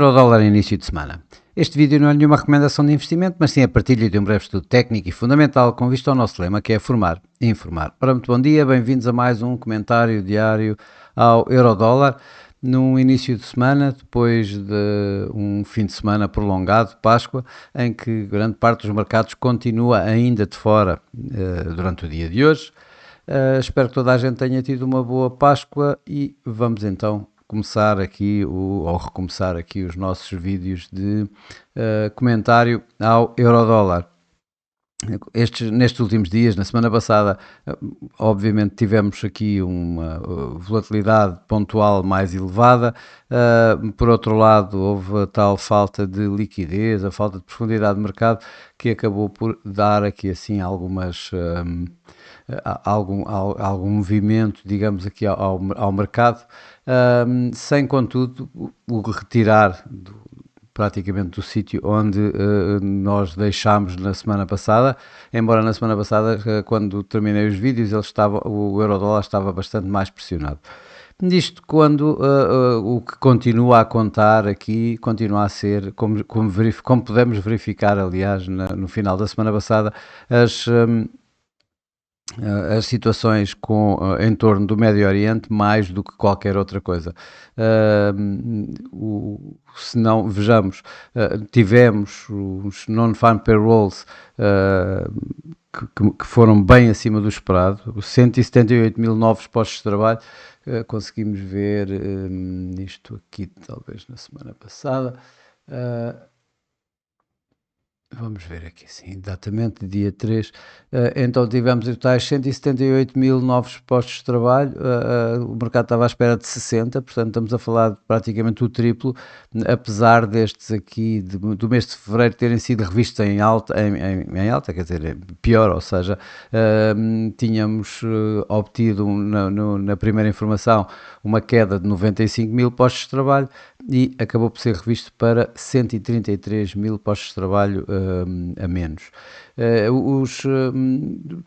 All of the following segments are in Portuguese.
Eurodólar início de semana. Este vídeo não é nenhuma recomendação de investimento, mas sim a partilha de um breve estudo técnico e fundamental com vista ao nosso lema, que é formar e informar. Ora, muito bom dia, bem-vindos a mais um comentário diário ao Eurodólar. Num início de semana, depois de um fim de semana prolongado, Páscoa, em que grande parte dos mercados continua ainda de fora durante o dia de hoje. Espero que toda a gente tenha tido uma boa Páscoa e vamos então começar aqui ou recomeçar aqui os nossos vídeos de comentário ao Eurodólar. Nestes últimos dias, na semana passada, obviamente tivemos aqui uma volatilidade pontual mais elevada. Por outro lado, houve a tal falta de liquidez, a falta de profundidade de mercado, que acabou por dar aqui assim algum movimento, digamos, aqui ao mercado, sem contudo o retirar praticamente do sítio onde nós deixámos na semana passada, embora na semana passada, quando terminei os vídeos, o Eurodólar estava bastante mais pressionado. Disto quando o que continua a contar aqui continua a ser, como podemos verificar, aliás, no final da semana passada, as situações em torno do Médio Oriente mais do que qualquer outra coisa. Se não, vejamos, tivemos os non-farm payrolls que foram bem acima do esperado, 178 mil novos postos de trabalho. Conseguimos ver isto aqui talvez na semana passada. Vamos ver aqui, sim, exatamente, dia 3. Então tivemos tais 178 mil novos postos de trabalho, o mercado estava à espera de 60, portanto estamos a falar de praticamente o triplo, apesar destes aqui, do mês de fevereiro, terem sido revistos em alta, quer dizer, pior, ou seja, tínhamos obtido na primeira informação uma queda de 95 mil postos de trabalho e acabou por ser revisto para 133 mil postos de trabalho a menos.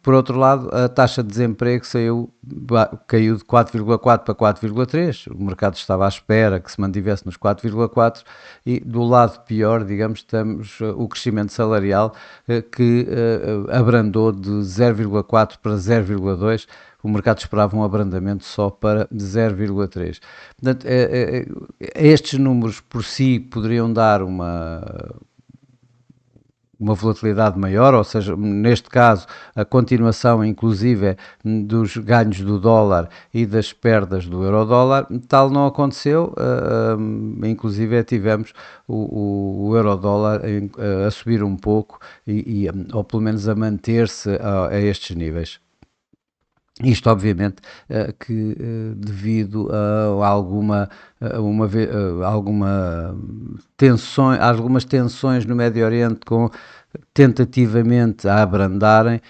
Por outro lado, a taxa de desemprego caiu de 4,4 para 4,3. O mercado estava à espera que se mantivesse nos 4,4 e do lado pior, digamos, temos o crescimento salarial que abrandou de 0,4 para 0,2. O mercado esperava um abrandamento só para 0,3. Portanto, estes números por si poderiam dar uma volatilidade maior, ou seja, neste caso, a continuação inclusive dos ganhos do dólar e das perdas do euro-dólar, tal não aconteceu, inclusive tivemos o euro-dólar a subir um pouco ou pelo menos a manter-se a estes níveis. Isto, obviamente, que devido a algumas tensões no Médio Oriente com tentativamente a abrandarem,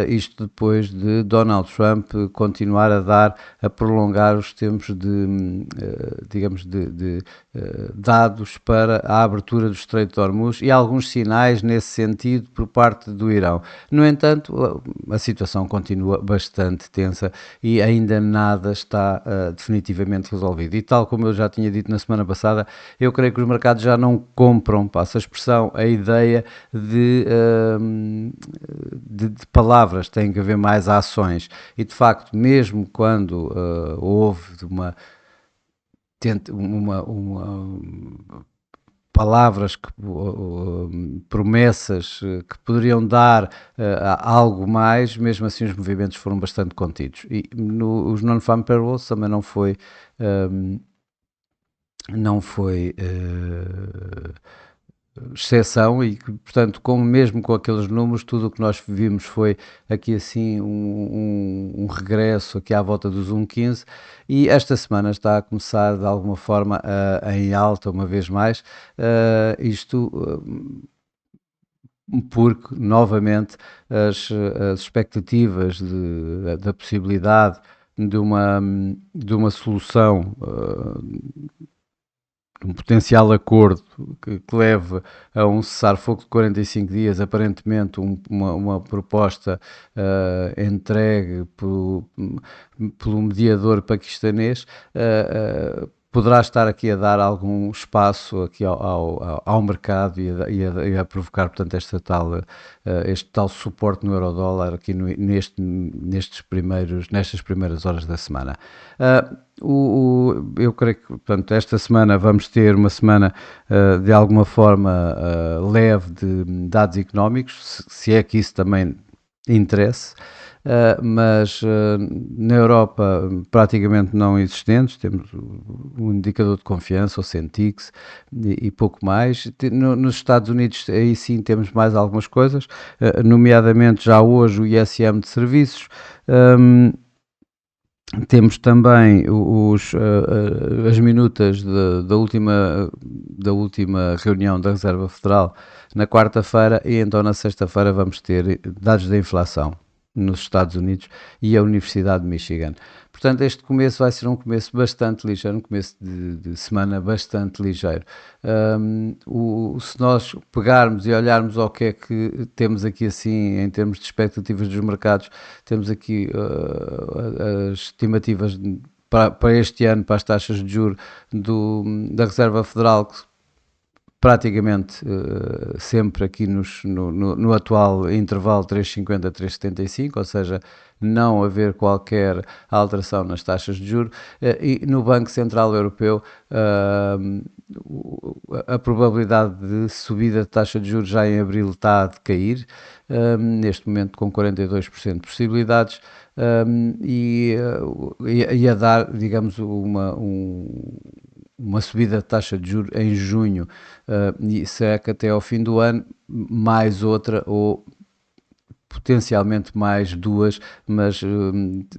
isto depois de Donald Trump continuar a prolongar os tempos de dados para a abertura do Estreito de Hormuz e alguns sinais nesse sentido por parte do Irão. No entanto, a situação continua bastante tensa e ainda nada está definitivamente resolvido. E tal como eu já tinha dito na semana passada, eu creio que os mercados já não compram, passa a expressão, a ideia de palavras, tem que haver mais ações. E de facto, mesmo quando houve palavras, promessas que poderiam dar algo mais, mesmo assim os movimentos foram bastante contidos. E os non-farm payrolls também não foi exceção e, portanto, mesmo com aqueles números, tudo o que nós vimos foi aqui assim um regresso aqui à volta dos 1,15 e esta semana está a começar de alguma forma em alta uma vez mais, porque novamente as expectativas da possibilidade de uma solução, um potencial acordo que leve a um cessar-fogo de 45 dias, aparentemente uma proposta entregue pelo mediador paquistanês, poderá estar aqui a dar algum espaço aqui ao mercado e a provocar, portanto, este tal suporte no euro-dólar aqui nestas primeiras horas da semana. Eu creio que, portanto, esta semana vamos ter uma semana de alguma forma leve de dados económicos, se é que isso também interesse. Mas na Europa praticamente não existentes, temos um indicador de confiança, o Centix, e pouco mais. Nos Estados Unidos aí sim temos mais algumas coisas, nomeadamente já hoje o ISM de serviços. Temos também as minutas da última reunião da Reserva Federal na quarta-feira, e então na sexta-feira vamos ter dados da inflação nos Estados Unidos e a Universidade de Michigan. Portanto, este começo vai ser um começo bastante ligeiro, um começo de semana bastante ligeiro. Se nós pegarmos e olharmos ao que é que temos aqui assim, em termos de expectativas dos mercados, temos aqui as estimativas para este ano, para as taxas de juros da Reserva Federal, que praticamente sempre aqui no atual intervalo 3,50 a 3,75, ou seja, não haver qualquer alteração nas taxas de juros, e no Banco Central Europeu a probabilidade de subida de taxa de juros já em abril está a decair, neste momento com 42% de possibilidades, e a dar, digamos, uma subida de taxa de juros em junho, e será que até ao fim do ano mais outra ou potencialmente mais duas, mas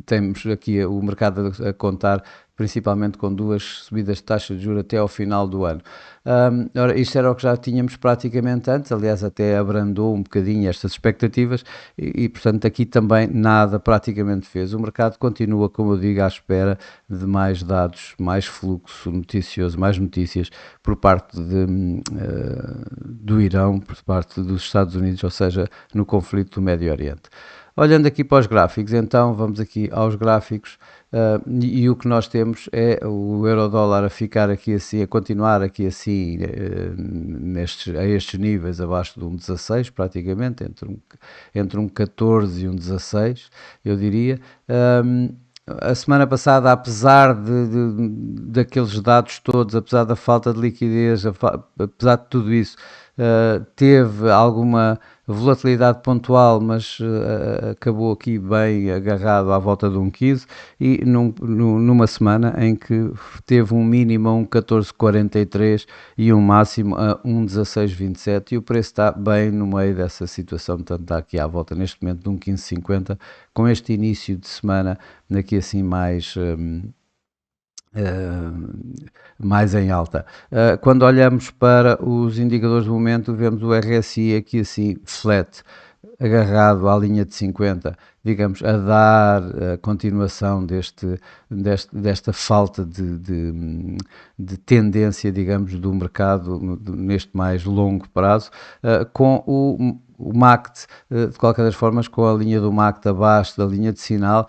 temos aqui o mercado a contar principalmente com duas subidas de taxa de juros até ao final do ano. Ora, isto era o que já tínhamos praticamente antes, aliás até abrandou um bocadinho estas expectativas portanto aqui também nada praticamente fez. O mercado continua, como eu digo, à espera de mais dados, mais fluxo noticioso, mais notícias por parte do Irão, por parte dos Estados Unidos, ou seja, no conflito do Médio Oriente. Olhando aqui para os gráficos, então vamos aqui aos gráficos, e o que nós temos é o euro-dólar a ficar aqui assim, a continuar aqui assim, a estes níveis abaixo de um 16 praticamente, entre um 14 e um 16, eu diria. A semana passada, apesar daqueles dados todos, apesar da falta de liquidez, apesar de tudo isso, teve alguma volatilidade pontual, mas acabou aqui bem agarrado à volta de um 15, e numa semana em que teve um mínimo a um 14,43 e um máximo a um 16,27, e o preço está bem no meio dessa situação, portanto está aqui à volta neste momento de um 15,50, com este início de semana aqui assim mais em alta. Quando olhamos para os indicadores do momento, vemos o RSI aqui assim flat, agarrado à linha de 50, digamos, a dar a continuação desta falta de tendência, digamos, do mercado neste mais longo prazo, com o MACD, de qualquer das formas, com a linha do MACD abaixo da linha de sinal,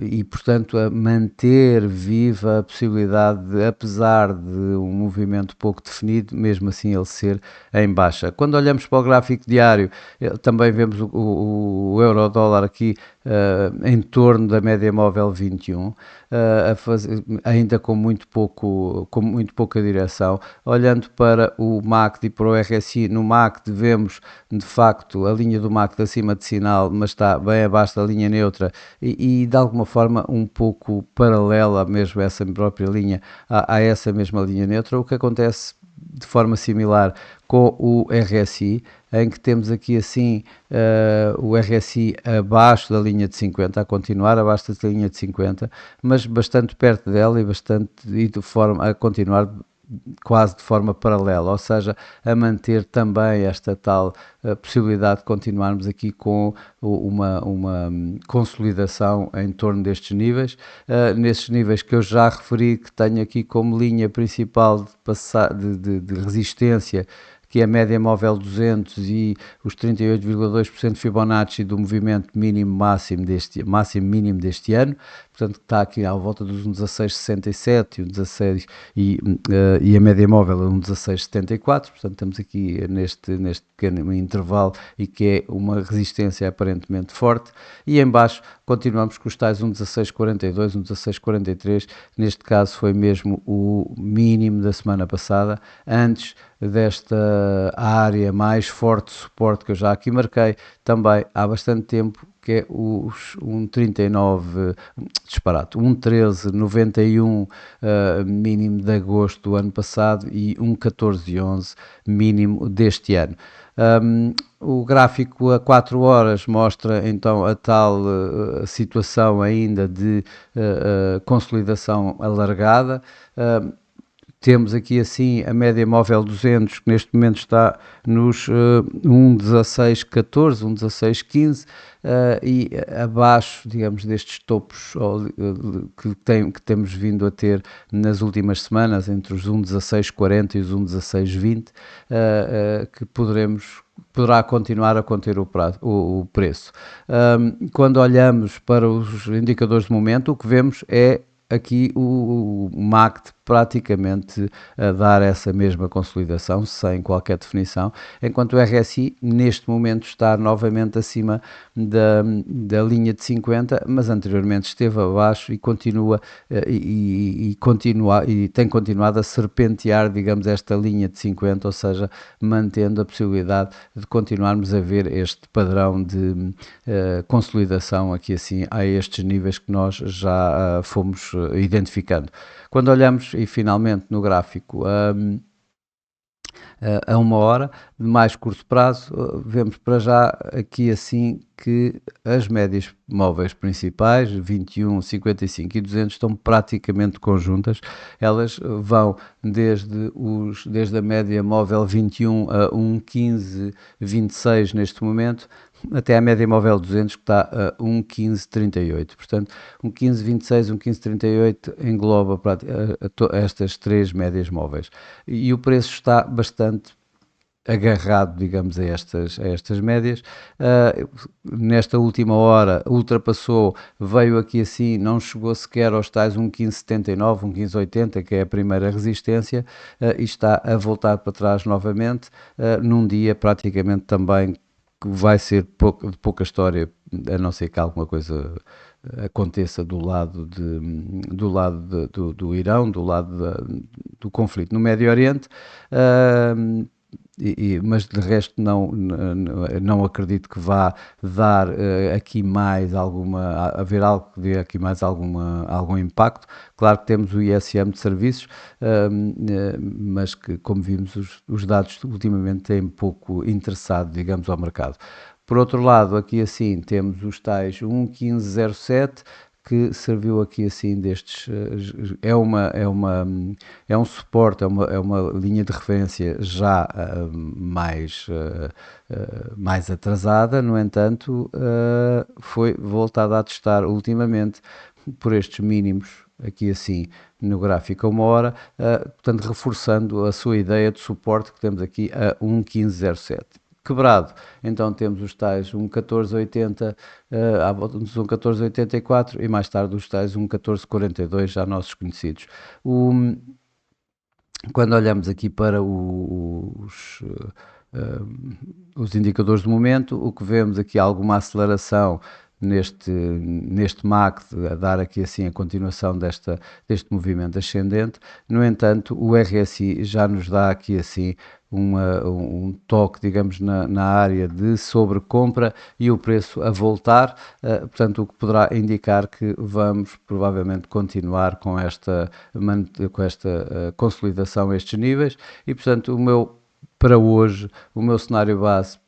e, portanto, a manter viva a possibilidade de, apesar de um movimento pouco definido, mesmo assim ele ser em baixa. Quando olhamos para o gráfico diário, também vemos o euro-dólar aqui em torno da média móvel 21, ainda com muito pouca direção. Olhando para o MACD e para o RSI, no MACD vemos de facto a linha do MACD acima de sinal, mas está bem abaixo da linha neutra e de alguma forma um pouco paralela mesmo a essa própria linha, a essa mesma linha neutra. O que acontece de forma similar com o RSI, em que temos aqui assim o RSI abaixo da linha de 50, a continuar abaixo da linha de 50, mas bastante perto dela e de forma a continuar quase de forma paralela, ou seja, a manter também esta tal possibilidade de continuarmos aqui com uma consolidação em torno destes níveis, nesses níveis que eu já referi, que tenho aqui como linha principal de resistência, que é a média móvel 200 e os 38,2% Fibonacci do movimento mínimo mínimo deste ano. portanto está aqui à volta dos 1,1667 e a média móvel é 1,1674, portanto estamos aqui neste pequeno intervalo e que é uma resistência aparentemente forte, e em baixo continuamos com os tais 1,1642, 1,1643, neste caso foi mesmo o mínimo da semana passada, antes desta área mais forte de suporte que eu já aqui marquei, também há bastante tempo, que é os 1,39, disparate, 1,1391 mínimo de agosto do ano passado e 1,1411 mínimo deste ano. O gráfico a 4 horas mostra então a tal situação ainda de consolidação alargada. Temos aqui assim a média móvel 200, que neste momento está nos 1,1614, 1,1615, e abaixo, digamos, destes topos que temos vindo a ter nas últimas semanas, entre os 1,1640 e os 1,1620, que poderá continuar a conter o preço. Quando olhamos para os indicadores de momento, o que vemos é aqui o MACD praticamente a dar essa mesma consolidação, sem qualquer definição, enquanto o RSI neste momento está novamente acima da linha de 50, mas anteriormente esteve abaixo e continua e tem continuado a serpentear, digamos, esta linha de 50, ou seja, mantendo a possibilidade de continuarmos a ver este padrão de consolidação aqui assim a estes níveis que nós já fomos identificando. Quando olhamos e finalmente no gráfico a 1 hora, de mais curto prazo, vemos para já aqui assim que as médias móveis principais, 21, 55 e 200, estão praticamente conjuntas. Elas vão desde a média móvel 21 a 1,15, 26 neste momento, até a média móvel 200 que está a 1,1538. Portanto, 1,1526, 1,1538 engloba estas três médias móveis. E o preço está bastante agarrado, digamos, a estas médias. Nesta última hora ultrapassou, veio aqui assim, não chegou sequer aos tais 1,1579, 1,1580, que é a primeira resistência, e está a voltar para trás novamente, num dia praticamente também que vai ser de pouca história, a não ser que alguma coisa aconteça do lado do Irão, do lado do conflito no Médio Oriente. Mas de resto não acredito que vá dar aqui mais haver algo que dê aqui mais algum impacto. Claro que temos o ISM de serviços, mas que, como vimos, os dados ultimamente têm pouco interessado, digamos, ao mercado. Por outro lado, aqui assim temos os tais 1,1507, que serviu aqui assim destes, é um suporte, é uma linha de referência já mais atrasada, no entanto, foi voltada a testar ultimamente por estes mínimos, aqui assim no gráfico a 1 hora, portanto reforçando a sua ideia de suporte que temos aqui a 1,1507. Quebrado, então temos os tais 1,1480 à volta dos 1,1484 e mais tarde os tais 1,1442 já nossos conhecidos. Quando olhamos aqui para os indicadores de momento, o que vemos aqui é alguma aceleração neste MACD, a dar aqui assim a continuação deste movimento ascendente. No entanto, o RSI já nos dá aqui assim um toque, digamos, na área de sobrecompra e o preço a voltar, portanto, o que poderá indicar que vamos provavelmente continuar com esta consolidação a estes níveis e, portanto, para hoje, o meu cenário base,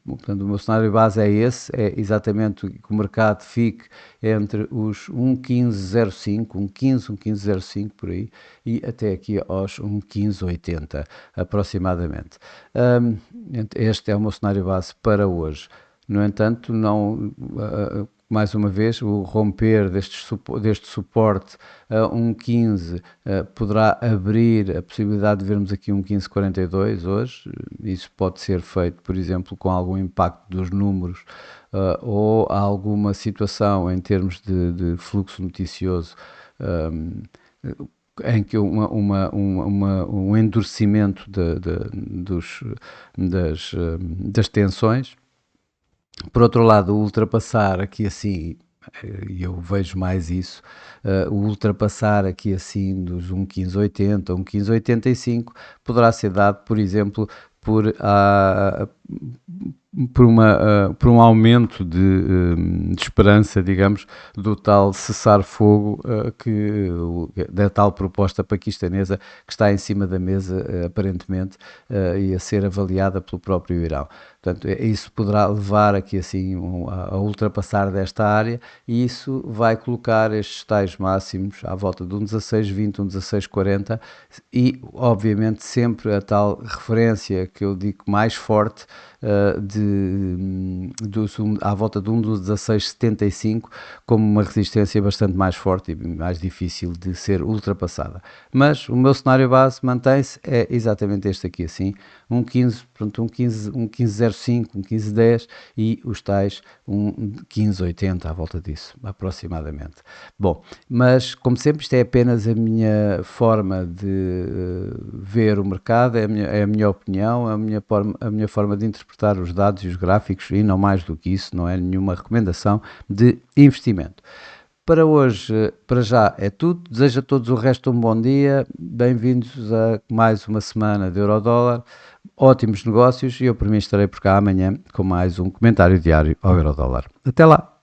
portanto, o meu cenário base é esse, é exatamente que o mercado fique entre os 1,1505, 1,1505 por aí, e até aqui aos 1,1580 aproximadamente. Este é o meu cenário base para hoje. No entanto, mais uma vez, o romper deste suporte a 1,15 poderá abrir a possibilidade de vermos aqui um 15,42 hoje. Isso pode ser feito, por exemplo, com algum impacto dos números ou alguma situação em termos de fluxo noticioso em que um endurecimento das tensões. Por outro lado, ultrapassar aqui assim, e eu vejo mais isso, o ultrapassar aqui assim dos 1,1580, 1,1585 poderá ser dado, por exemplo, por um aumento de esperança, digamos, do tal cessar-fogo da tal proposta paquistanesa que está em cima da mesa, aparentemente, e a ser avaliada pelo próprio Irão. Portanto, isso poderá levar aqui assim a ultrapassar desta área e isso vai colocar estes tais máximos à volta de um 16,20, um 16,40 e, obviamente, sempre a tal referência que eu digo mais forte à volta de um 16,75 como uma resistência bastante mais forte e mais difícil de ser ultrapassada. Mas o meu cenário base mantém-se, é exatamente este aqui assim, um 15, pronto, um 15,05, um 15,10 e os tais um 15,80 à volta disso, aproximadamente. Bom, mas como sempre isto é apenas a minha forma de ver o mercado, é a minha opinião, a minha forma de interpretar os dados e os gráficos e não mais do que isso, não é nenhuma recomendação de investimento. Para hoje, para já é tudo. Desejo a todos o resto de um bom dia. Bem-vindos a mais uma semana de Eurodólar. Ótimos negócios e eu por mim estarei por cá amanhã com mais um comentário diário ao Eurodólar. Até lá!